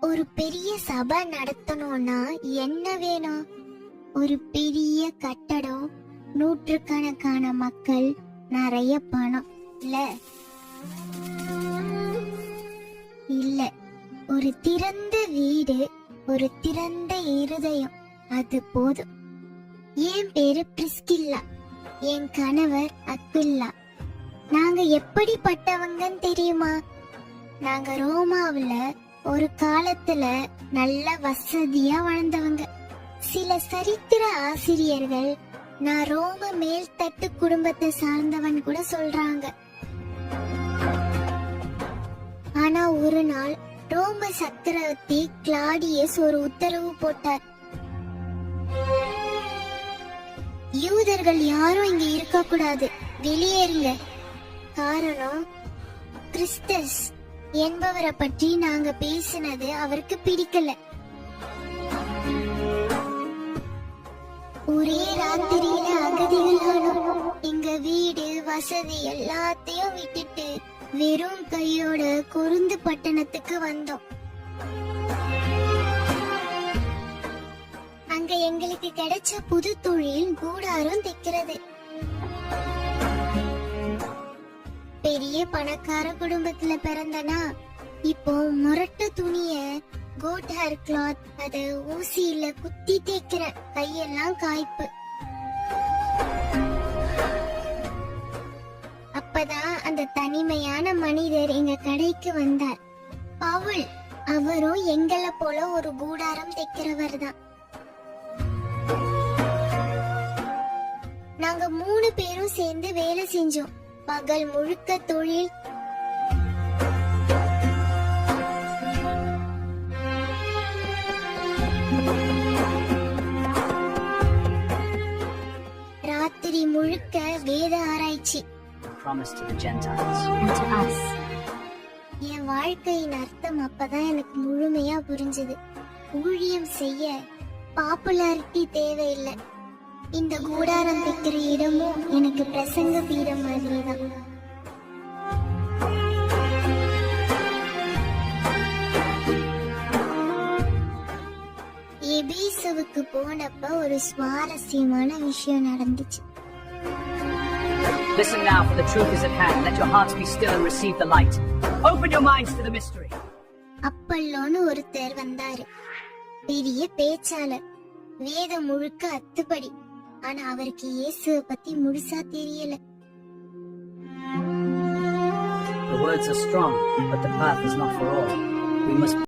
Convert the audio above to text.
ஒரு பெரிய சபை நடத்தணும்னா என்ன வேணும்? ஒரு பெரிய கட்டடம், நூற்றுக்கணக்கான மக்கள், நிறைய பணம் இல்ல? இல்ல, ஒரு திறந்த வீடு, ஒரு திறந்த இருதயம், அது போதும். என் பேரு பிரிஸ்கில்லா, என் கணவர் அக்குல்லா. நாங்க எப்படிப்பட்டவங்கன்னு தெரியுமா? நாங்க ரோமாவுல ஒரு காலத்துல நல்ல வசதியா வாழ்ந்தவங்க. சில சரித்திர ஆசிரியர்கள் நான் ரோம மேல்தட்டு குடும்பத்தை சார்ந்தவன் கூட சொல்றாங்க. ஆனா ஒரு நாள் ரோம சக்கரவர்த்தி கிளாடியஸ் ஒரு உத்தரவு போட்டார். யூதர்கள் யாரும் இங்க இருக்க கூடாது, வெளியேறுங்க. காரணம், கிறிஸ்தஸ் என்பவரை பற்றி நாங்க பேசினது அவருக்கு பிடிக்கல. ஒரே ராத்திரியில அகதிகளானோம். எங்க வீடு வசதி எல்லாத்தையும் விட்டுட்டு வெறும் கையோட கொருந்து பட்டணத்துக்கு வந்தோம். அங்க எங்களுக்கு கிடைச்ச புது தொழில் கூடாரம் தைக்கிறது. பெரிய பணக்கார குடும்பத்துல பிறந்தனா இப்போ முரட்டு துணிய கோட் ஹேர் கிளாத், அத ஊசியில குத்தி தேய்க்கிற, கையெல்லாம் காய்ப்பு. அப்பதான் அந்த தனிமையான மனிதர் எங்க கடைக்கு வந்தார். பவுல். அவரும் எங்களை போல ஒரு கூடாரம் தைக்கிறவர் தான். நாங்க 3 பேரும் சேர்ந்து வேலை செஞ்சோம். பகல் முழுக்க தொழில். ராத்திரி முழுக்க வேத ஆராய்ச்சி. என் வாழ்க்கையின் அர்த்தம் அப்பதான் எனக்கு முழுமையா புரிஞ்சது. ஊழியம் செய்ய பாப்புலாரிட்டி தேவையில்லை. இந்த கூடாரம் தைக்கிற இடமும் எனக்கு பிரசங்க பீடம் மாதிரிதான். எபேசுவுக்கு போனப்ப ஒரு சுவாரஸ்யமான விஷயம் நடந்துச்சு. Listen now, for the truth is at hand. Let your hearts be still and receive the light. Open your minds to the mystery. அப்பல்லோன்னு ஒருத்தர் வந்தாரு. பெரிய பேச்சாளர், வேதம் முழுக்க அத்துப்படி. ஆனா அவருக்கு இயேசுவை பத்தி முழுசா தெரியல. The words are strong, but the path is not for all. We must